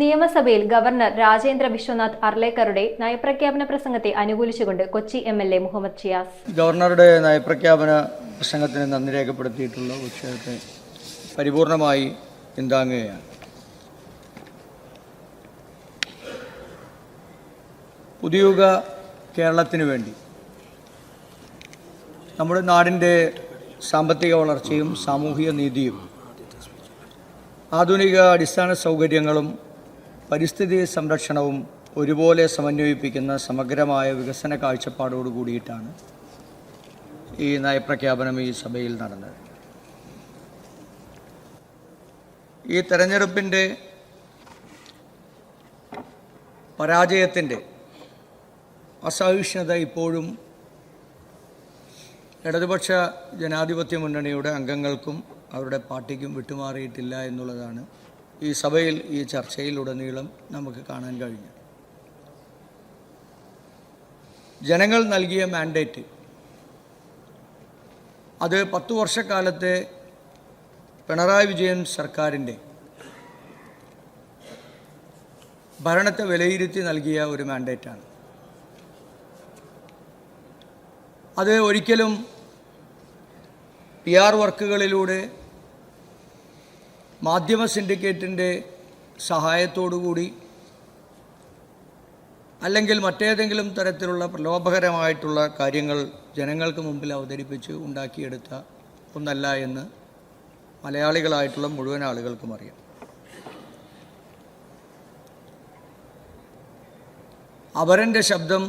നിയമസഭയിൽ ഗവർണർ രാജേന്ദ്ര വിശ്വനാഥ് അർലേക്കറുടെ നയപ്രഖ്യാപന പ്രസംഗത്തെ അനുകൂലിച്ചുകൊണ്ട് കൊച്ചി എംഎൽഎ മുഹമ്മദ് ഷിയാസ് ഗവർണറുടെ നയപ്രഖ്യാപന പ്രസംഗത്തിന് നന്ദി രേഖപ്പെടുത്തിയിട്ടുള്ള വിഷയത്തെ പരിപൂർണമായി പിന്താങ്ങുകയാണ്. പുതിയുഗ കേരളത്തിന് വേണ്ടി നമ്മുടെ നാടിൻ്റെ സാമ്പത്തിക വളർച്ചയും സാമൂഹിക നീതിയും ആധുനിക അടിസ്ഥാന സൗകര്യങ്ങളും പരിസ്ഥിതി സംരക്ഷണവും ഒരുപോലെ സമന്വയിപ്പിക്കുന്ന സമഗ്രമായ വികസന കാഴ്ചപ്പാടോട് കൂടിയിട്ടാണ് ഈ നയപ്രഖ്യാപനം ഈ സഭയിൽ നടന്നത്. ഈ തെരഞ്ഞെടുപ്പിൻ്റെ പരാജയത്തിൻ്റെ അസഹിഷ്ണുത ഇപ്പോഴും ഇടതുപക്ഷ ജനാധിപത്യ മുന്നണിയുടെ അംഗങ്ങൾക്കും അവരുടെ പാർട്ടിക്കും വിട്ടുമാറിയിട്ടില്ല എന്നുള്ളതാണ് ഈ സഭയിൽ ഈ ചർച്ചയിലുടനീളം നമുക്ക് കാണാൻ കഴിഞ്ഞു. ജനങ്ങൾ നൽകിയ മാൻഡേറ്റ് അത് 10 വർഷക്കാലത്തെ പിണറായി വിജയൻ സർക്കാരിൻ്റെ ഭരണത്തെ വിലയിരുത്തി നൽകിയ ഒരു മാൻഡേറ്റാണ്. അത് ഒരിക്കലും PR വർക്കുകളിലൂടെ മാധ്യമ സിൻഡിക്കേറ്റിൻ്റെ സഹായത്തോടുകൂടി അല്ലെങ്കിൽ മറ്റേതെങ്കിലും തരത്തിലുള്ള പ്രലോഭകരമായിട്ടുള്ള കാര്യങ്ങൾ ജനങ്ങൾക്ക് മുമ്പിൽ അവതരിപ്പിച്ച് ഉണ്ടാക്കിയെടുത്ത ഒന്നല്ല എന്ന് മലയാളികളായിട്ടുള്ള മുഴുവൻ ആളുകൾക്കും അറിയാം. അവരൻ്റെ ശബ്ദം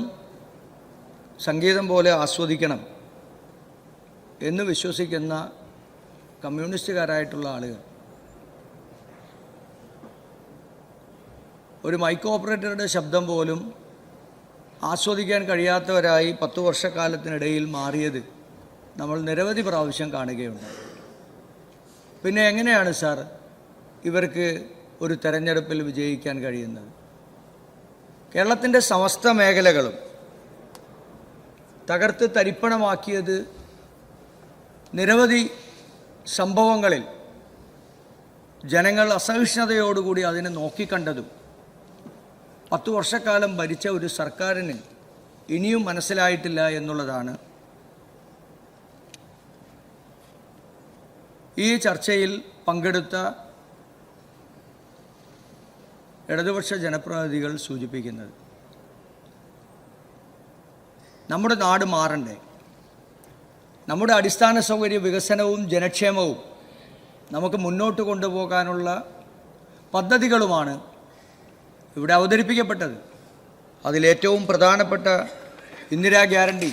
സംഗീതം പോലെ ആസ്വദിക്കണം എന്ന് വിശ്വസിക്കുന്ന കമ്മ്യൂണിസ്റ്റുകാരായിട്ടുള്ള ആളുകൾ ഒരു മൈക്ക് ഓപ്പറേറ്ററുടെ ശബ്ദം പോലും ആസ്വദിക്കാൻ കഴിയാത്തവരായി 10 വർഷക്കാലത്തിനിടയിൽ മാറിയത് നമ്മൾ നിരവധി പ്രാവശ്യം കാണുകയുണ്ടായി. പിന്നെ എങ്ങനെയാണ് സാർ ഇവർക്ക് ഒരു തെരഞ്ഞെടുപ്പിൽ വിജയിക്കാൻ കഴിയുന്നത്? കേരളത്തിൻ്റെ സമസ്ത മേഖലകളും തകർത്ത് തരിപ്പണമാക്കിയത് നിരവധി സംഭവങ്ങളിൽ ജനങ്ങൾ അസഹിഷ്ണുതയോടുകൂടി അതിനെ നോക്കിക്കണ്ടതും 10 വർഷക്കാലം ഭരിച്ച ഒരു സർക്കാരിന് ഇനിയും മനസ്സിലായിട്ടില്ല എന്നുള്ളതാണ് ഈ ചർച്ചയിൽ പങ്കെടുത്ത ഇടതുപക്ഷ ജനപ്രതിനിധികൾ സൂചിപ്പിക്കുന്നത്. നമ്മുടെ നാട് മാറണ്ടേ? നമ്മുടെ അടിസ്ഥാന സൗകര്യ വികസനവും ജനക്ഷേമവും നമുക്ക് മുന്നോട്ട് കൊണ്ടുപോകാനുള്ള പദ്ധതികളുമാണ് ഇവിടെ അവതരിപ്പിക്കപ്പെട്ടത്. അതിലേറ്റവും പ്രധാനപ്പെട്ട ഇന്ദിരാ ഗ്യാരണ്ടി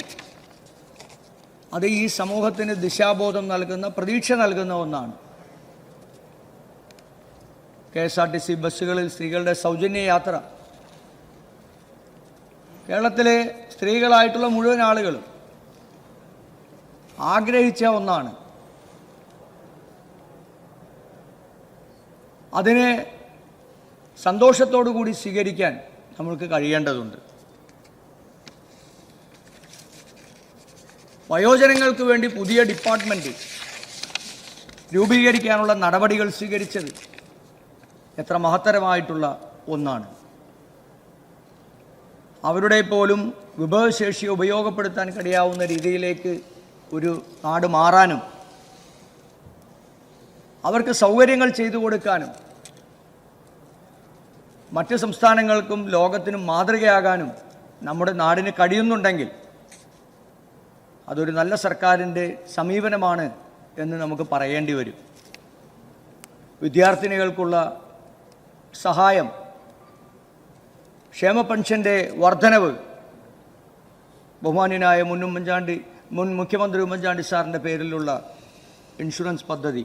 അത് ഈ സമൂഹത്തിന് ദിശാബോധം നൽകുന്ന, പ്രതീക്ഷ നൽകുന്ന ഒന്നാണ്. KSRTC ബസ്സുകളിൽ സ്ത്രീകളുടെ സൗജന്യ യാത്ര കേരളത്തിലെ സ്ത്രീകളായിട്ടുള്ള മുഴുവൻ ആളുകളും ആഗ്രഹിച്ച ഒന്നാണ്. അതിനെ സന്തോഷത്തോടു കൂടി സ്വീകരിക്കാൻ നമ്മൾക്ക് കഴിയേണ്ടതുണ്ട്. വയോജനങ്ങൾക്ക് വേണ്ടി പുതിയ ഡിപ്പാർട്ട്മെൻറ്റ് രൂപീകരിക്കാനുള്ള നടപടികൾ സ്വീകരിച്ചത് എത്ര മഹത്തരമായിട്ടുള്ള ഒന്നാണ്. അവരുടെ പോലും വിഭവശേഷി ഉപയോഗപ്പെടുത്താൻ കഴിയാവുന്ന രീതിയിലേക്ക് ഒരു നാട് മാറാനും അവർക്ക് സൗകര്യങ്ങൾ ചെയ്തു കൊടുക്കാനും മറ്റ് സംസ്ഥാനങ്ങൾക്കും ലോകത്തിനും മാതൃകയാകാനും നമ്മുടെ നാടിന് കഴിയുന്നുണ്ടെങ്കിൽ അതൊരു നല്ല സർക്കാരിൻ്റെ സമീപനമാണ് എന്ന് നമുക്ക് പറയേണ്ടി വരും. വിദ്യാർത്ഥിനികൾക്കുള്ള സഹായം, ക്ഷേമ പെൻഷൻ്റെ വർധനവ്, ബഹുമാന്യനായ മുൻ മുഖ്യമന്ത്രി ഉമ്മൻചാണ്ടി സാറിൻ്റെ പേരിലുള്ള ഇൻഷുറൻസ് പദ്ധതി,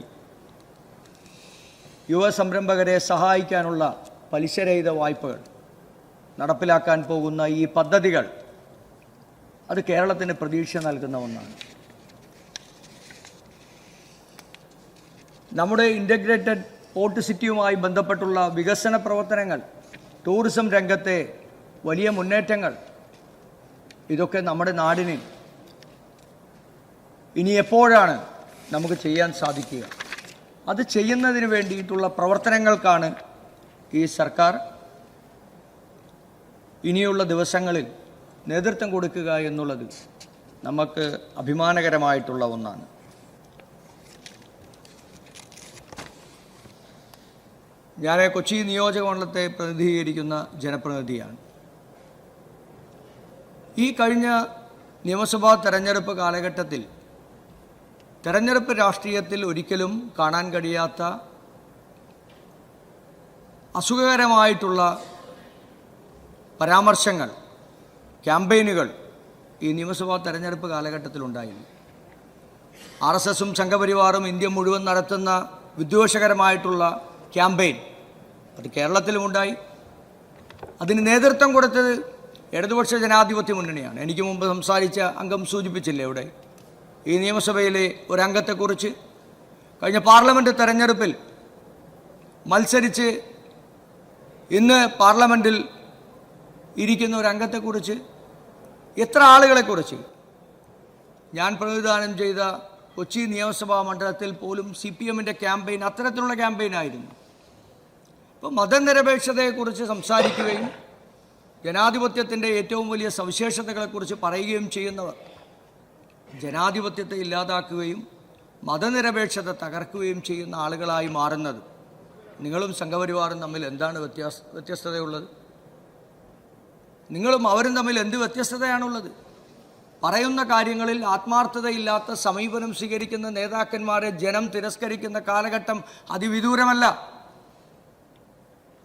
യുവ സംരംഭകരെ സഹായിക്കാനുള്ള പലിശരഹിത വായ്പകൾ, നടപ്പിലാക്കാൻ പോകുന്ന ഈ പദ്ധതികൾ അത് കേരളത്തിന് പ്രതീക്ഷ നൽകുന്ന ഒന്നാണ്. നമ്മുടെ ഇൻ്റഗ്രേറ്റഡ് പോർട്ട് സിറ്റിയുമായി ബന്ധപ്പെട്ടുള്ള വികസന പ്രവർത്തനങ്ങൾ, ടൂറിസം രംഗത്തെ വലിയ മുന്നേറ്റങ്ങൾ, ഇതൊക്കെ നമ്മുടെ നാടിന് ഇനി എപ്പോഴാണ് നമുക്ക് ചെയ്യാൻ സാധിക്കുക? അത് ചെയ്യുന്നതിന് വേണ്ടിയിട്ടുള്ള പ്രവർത്തനങ്ങൾക്കാണ് ഈ സർക്കാർ ഇനിയുള്ള ദിവസങ്ങളിൽ നേതൃത്വം കൊടുക്കുക എന്നുള്ളത് നമുക്ക് അഭിമാനകരമായിട്ടുള്ള ഒന്നാണ്. ഞാൻ കൊച്ചി നിയോജകമണ്ഡലത്തെ പ്രതിനിധീകരിക്കുന്ന ജനപ്രതിനിധിയാണ്. ഈ കഴിഞ്ഞ നിയമസഭാ തെരഞ്ഞെടുപ്പ് കാലഘട്ടത്തിൽ തെരഞ്ഞെടുപ്പ് രാഷ്ട്രീയത്തിൽ ഒരിക്കലും കാണാൻ കഴിയാത്ത അസുഖകരമായിട്ടുള്ള പരാമർശങ്ങൾ, ക്യാമ്പയിനുകൾ ഈ നിയമസഭാ തെരഞ്ഞെടുപ്പ് കാലഘട്ടത്തിലുണ്ടായിരുന്നു. RSSും സംഘപരിവാറും ഇന്ത്യ മുഴുവൻ നടത്തുന്ന വിദ്വേഷകരമായിട്ടുള്ള ക്യാമ്പയിൻ അത് കേരളത്തിലുമുണ്ടായി. അതിന് നേതൃത്വം കൊടുത്തത് ഇടതുപക്ഷ ജനാധിപത്യ മുന്നണിയാണ്. എനിക്ക് മുമ്പ് സംസാരിച്ച അംഗം സൂചിപ്പിച്ചില്ലേ ഇവിടെ ഈ നിയമസഭയിലെ ഒരംഗത്തെക്കുറിച്ച്, കഴിഞ്ഞ പാർലമെൻറ്റ് തെരഞ്ഞെടുപ്പിൽ മത്സരിച്ച് ഇന്ന് പാർലമെൻറ്റിൽ ഇരിക്കുന്ന ഒരംഗത്തെക്കുറിച്ച്, എത്ര ആളുകളെക്കുറിച്ച്. ഞാൻ പ്രതിനിധാനം ചെയ്ത കൊച്ചി നിയമസഭാ മണ്ഡലത്തിൽ പോലും CPMൻ്റെ ക്യാമ്പയിൻ അത്തരത്തിലുള്ള ക്യാമ്പയിനായിരുന്നു. ഇപ്പോൾ മതനിരപേക്ഷതയെക്കുറിച്ച് സംസാരിക്കുകയും ജനാധിപത്യത്തിൻ്റെ ഏറ്റവും വലിയ സവിശേഷതകളെക്കുറിച്ച് പറയുകയും ചെയ്യുന്നവർ ജനാധിപത്യത്തെ ഇല്ലാതാക്കുകയും മതനിരപേക്ഷത തകർക്കുകയും ചെയ്യുന്ന ആളുകളായി മാറുന്നത്, നിങ്ങളും സംഘപരിവാറും തമ്മിൽ എന്താണ് വ്യത്യസ്തതയുള്ളത്? നിങ്ങളും അവരും തമ്മിൽ എന്ത് വ്യത്യസ്തതയാണുള്ളത്? പറയുന്ന കാര്യങ്ങളിൽ ആത്മാർത്ഥതയില്ലാത്ത സമീപനം സ്വീകരിക്കുന്ന നേതാക്കന്മാരെ ജനം തിരസ്കരിക്കുന്ന കാലഘട്ടം അതിവിദൂരമല്ല.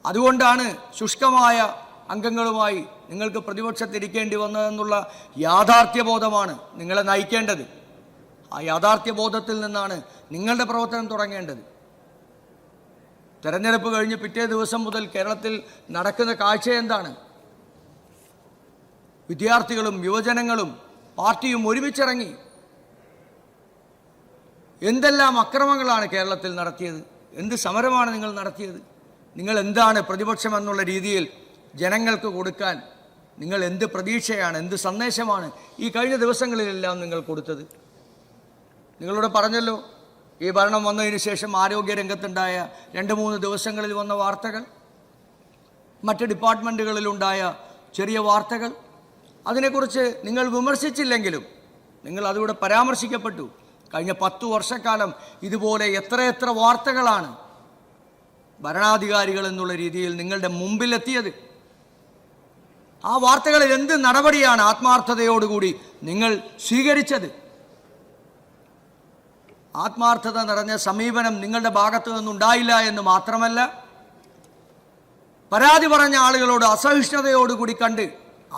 അതുകൊണ്ടാണ് ശുഷ്കമായ അംഗങ്ങളുമായി നിങ്ങൾക്ക് പ്രതിപക്ഷത്തിരിക്കേണ്ടി വന്നതെന്നുള്ള യാഥാർത്ഥ്യബോധമാണ് നിങ്ങളെ നയിക്കേണ്ടത്. ആ യാഥാർത്ഥ്യബോധത്തിൽ നിന്നാണ് നിങ്ങളുടെ പ്രവർത്തനം തുടങ്ങേണ്ടത്. തെരഞ്ഞെടുപ്പ് കഴിഞ്ഞ് പിറ്റേ ദിവസം മുതൽ കേരളത്തിൽ നടക്കുന്ന കാഴ്ച എന്താണ്? വിദ്യാർത്ഥികളും യുവജനങ്ങളും പാർട്ടിയും ഒരുമിച്ചിറങ്ങി എന്തെല്ലാം അക്രമങ്ങളാണ് കേരളത്തിൽ നടത്തിയത്? എന്ത് സമരമാണ് നിങ്ങൾ നടത്തിയത്? നിങ്ങൾ എന്താണ് പ്രതിപക്ഷം എന്നുള്ള രീതിയിൽ ജനങ്ങൾക്ക് കൊടുക്കാൻ, നിങ്ങൾ എന്ത് പ്രതീക്ഷയാണ്, എന്ത് സന്ദേശമാണ് ഈ കഴിഞ്ഞ ദിവസങ്ങളിലെല്ലാം നിങ്ങൾ കൊടുത്തത്? നിങ്ങളോട് പറഞ്ഞല്ലോ, ഈ ഭരണം വന്നതിന് ശേഷം ആരോഗ്യരംഗത്തുണ്ടായ 2-3 ദിവസങ്ങളിൽ വന്ന വാർത്തകൾ, മറ്റ് ഡിപ്പാർട്ട്മെൻറ്റുകളിലുണ്ടായ ചെറിയ വാർത്തകൾ, അതിനെക്കുറിച്ച് നിങ്ങൾ വിമർശിച്ചില്ലെങ്കിലും നിങ്ങൾ അതിലൂടെ പരാമർശിക്കപ്പെട്ടു. കഴിഞ്ഞ 10 വർഷക്കാലം ഇതുപോലെ എത്രയെത്ര വാർത്തകളാണ് ഭരണാധികാരികൾ എന്നുള്ള രീതിയിൽ നിങ്ങളുടെ മുമ്പിലെത്തിയത്. ആ വാർത്തകളിൽ എന്ത് നടപടിയാണ് ആത്മാർത്ഥതയോടുകൂടി നിങ്ങൾ സ്വീകരിച്ചത്? ആത്മാർത്ഥത നിറഞ്ഞ സമീപനം നിങ്ങളുടെ ഭാഗത്തു നിന്നുണ്ടായില്ല എന്ന് മാത്രമല്ല, പരാതി പറഞ്ഞ ആളുകളോട് അസഹിഷ്ണുതയോടുകൂടി കണ്ട്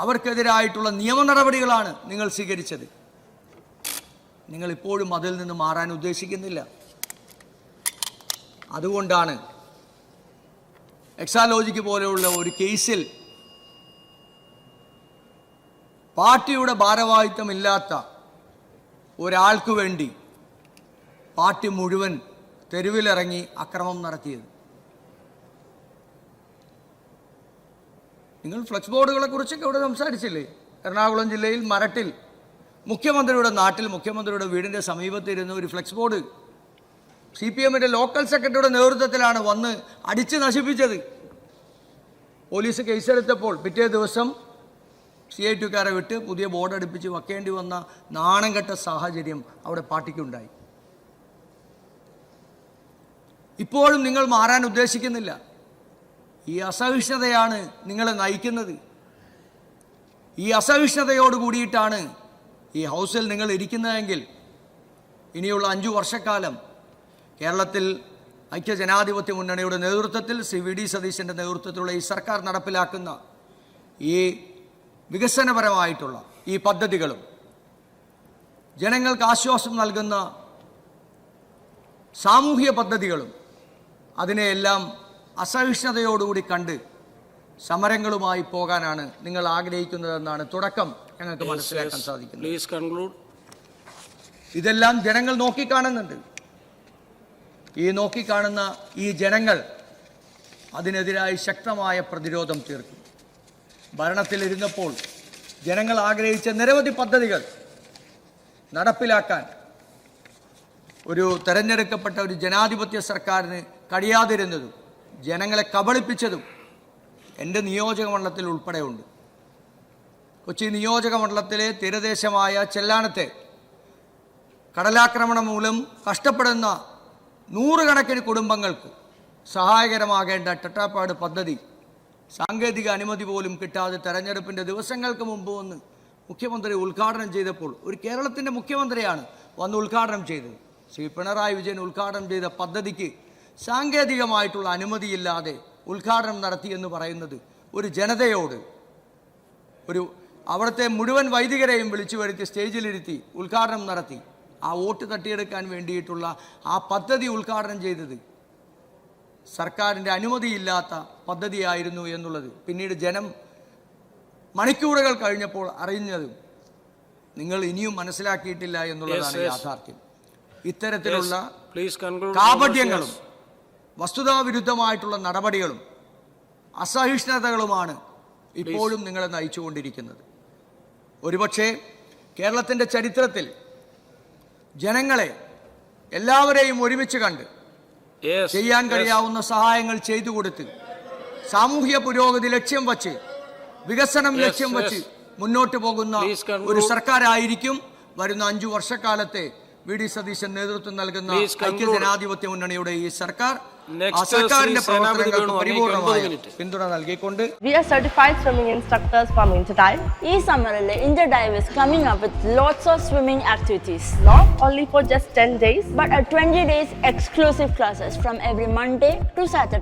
അവർക്കെതിരായിട്ടുള്ള നിയമ നടപടികളാണ് നിങ്ങൾ സ്വീകരിച്ചത്. നിങ്ങളിപ്പോഴും അതിൽ നിന്ന് മാറാൻ ഉദ്ദേശിക്കുന്നില്ല. അതുകൊണ്ടാണ് എക്സാലോജിക്ക് പോലെയുള്ള ഒരു കേസിൽ പാർട്ടിയുടെ ഭാരവാഹിത്വമില്ലാത്ത ഒരാൾക്ക് വേണ്ടി പാർട്ടി മുഴുവൻ തെരുവിലിറങ്ങി അക്രമം നടത്തിയത്. നിങ്ങൾ ഫ്ലെക്സ് ബോർഡുകളെ കുറിച്ചൊക്കെ ഇവിടെ സംസാരിച്ചില്ലേ? എറണാകുളം ജില്ലയിൽ മരട്ടിൽ മുഖ്യമന്ത്രിയുടെ നാട്ടിൽ, മുഖ്യമന്ത്രിയുടെ വീടിൻ്റെ സമീപത്തിരുന്ന് ഒരു ഫ്ലെക്സ് ബോർഡ് CPMൻ്റെ ലോക്കൽ സെക്രട്ടറിയുടെ നേതൃത്വത്തിലാണ് വന്ന് അടിച്ച് നശിപ്പിച്ചത്. പോലീസ് കേസെടുത്തപ്പോൾ പിറ്റേ ദിവസം CITക്കാരെ വിട്ട് പുതിയ ബോർഡ് അടുപ്പിച്ച് വയ്ക്കേണ്ടി വന്ന നാണം കെട്ട സാഹചര്യം അവിടെ പാർട്ടിക്കുണ്ടായി. ഇപ്പോഴും നിങ്ങൾ മാറാൻ ഉദ്ദേശിക്കുന്നില്ല. ഈ അസഹിഷ്ണുതയാണ് നിങ്ങളെ നയിക്കുന്നത്. ഈ അസഹിഷ്ണുതയോട് കൂടിയിട്ടാണ് ഈ ഹൗസിൽ നിങ്ങൾ ഇരിക്കുന്നതെങ്കിൽ ഇനിയുള്ള 5 വർഷക്കാലം കേരളത്തിൽ ഐക്യജനാധിപത്യ മുന്നണിയുടെ നേതൃത്വത്തിൽ VD സതീശൻ്റെ നേതൃത്വത്തിലുള്ള ഈ സർക്കാർ നടപ്പിലാക്കുന്ന ഈ വികസനപരമായിട്ടുള്ള ഈ പദ്ധതികളും ജനങ്ങൾക്ക് ആശ്വാസം നൽകുന്ന സാമൂഹിക പദ്ധതികളും അതിനെയെല്ലാം അസഹിഷ്ണുതയോടുകൂടി കണ്ട് സമരങ്ങളുമായി പോകാനാണ് നിങ്ങൾ ആഗ്രഹിക്കുന്നതെന്നാണ് തുടക്കം ഞങ്ങൾക്ക് മനസ്സിലാക്കാൻ സാധിക്കുന്നത്. ഇതെല്ലാം ജനങ്ങൾ നോക്കിക്കാണുന്നുണ്ട്. ഈ നോക്കിക്കാണുന്ന ഈ ജനങ്ങൾ അതിനെതിരായി ശക്തമായ പ്രതിരോധം തീർക്കും. ഭരണത്തിലിരുന്നപ്പോൾ ജനങ്ങൾ ആഗ്രഹിച്ച നിരവധി പദ്ധതികൾ നടപ്പിലാക്കാൻ ഒരു തെരഞ്ഞെടുക്കപ്പെട്ട ഒരു ജനാധിപത്യ സർക്കാരിന് കഴിയാതിരുന്നതും ജനങ്ങളെ കബളിപ്പിച്ചതും എൻ്റെ നിയോജക മണ്ഡലത്തിൽ ഉൾപ്പെടെയുണ്ട്. കൊച്ചി നിയോജക മണ്ഡലത്തിലെ തീരദേശമായ ചെല്ലാനത്തെ കടലാക്രമണം മൂലം കഷ്ടപ്പെടുന്ന നൂറുകണക്കിന് കുടുംബങ്ങൾക്ക് സഹായകരമാകേണ്ട ടെട്രാപാഡ് പദ്ധതി സാങ്കേതിക അനുമതി പോലും കിട്ടാതെ തെരഞ്ഞെടുപ്പിൻ്റെ ദിവസങ്ങൾക്ക് മുമ്പ് വന്ന് മുഖ്യമന്ത്രി ഉദ്ഘാടനം ചെയ്തപ്പോൾ, ഒരു കേരളത്തിൻ്റെ മുഖ്യമന്ത്രിയാണ് വന്ന് ഉദ്ഘാടനം ചെയ്തത്, ശ്രീ പിണറായി വിജയൻ ഉദ്ഘാടനം ചെയ്ത പദ്ധതിക്ക് സാങ്കേതികമായിട്ടുള്ള അനുമതിയില്ലാതെ ഉദ്ഘാടനം നടത്തി എന്ന് പറയുന്നത് ഒരു ജനതയോട്, അവിടുത്തെ മുഴുവൻ വൈദികരെയും വിളിച്ചു വരുത്തി സ്റ്റേജിലിരുത്തി ഉദ്ഘാടനം നടത്തി ആ വോട്ട് തട്ടിയെടുക്കാൻ വേണ്ടിയിട്ടുള്ള ആ പദ്ധതി ഉദ്ഘാടനം ചെയ്തത് സർക്കാരിൻ്റെ അനുമതിയില്ലാത്ത പദ്ധതിയായിരുന്നു എന്നുള്ളത് പിന്നീട് ജനം മണിക്കൂറുകൾ കഴിഞ്ഞപ്പോൾ അറിഞ്ഞതും നിങ്ങൾ ഇനിയും മനസ്സിലാക്കിയിട്ടില്ല എന്നുള്ളതാണ് യാഥാർത്ഥ്യം. ഇത്തരത്തിലുള്ള കാപട്യങ്ങളും വസ്തുതാവിരുദ്ധമായിട്ടുള്ള നടപടികളും അസഹിഷ്ണുതകളുമാണ് ഇപ്പോഴും നിങ്ങളെ നയിച്ചുകൊണ്ടിരിക്കുന്നത്. ഒരുപക്ഷെ കേരളത്തിൻ്റെ ചരിത്രത്തിൽ ജനങ്ങളെ എല്ലാവരെയും ഒരുമിച്ച് കണ്ട് ചെയ്യാൻ കഴിയാവുന്ന സഹായങ്ങൾ ചെയ്തു കൊടുത്ത് സാമൂഹ്യ പുരോഗതി ലക്ഷ്യം വച്ച് വികസനം ലക്ഷ്യം വച്ച് മുന്നോട്ട് പോകുന്ന ഒരു സർക്കാരായിരിക്കും വരുന്ന 5 വർഷക്കാലത്തെ വി.ഡി. സതീശൻ നേതൃത്വം നൽകുന്ന ഐക്യജനാധിപത്യ മുന്നണിയുടെ ഈ സർക്കാർ. ആ സർക്കാരിന്റെ പ്രവർത്തനങ്ങൾക്ക് പരിപൂർണമായ പിന്തുണ നൽകിക്കൊണ്ട് We are certified swimming instructors from Interdive. ഈ സമ്മറിൽ Interdive is coming up with lots of swimming activities. Not only for just 10 days, But 20 days exclusive classes from every Monday to Saturday.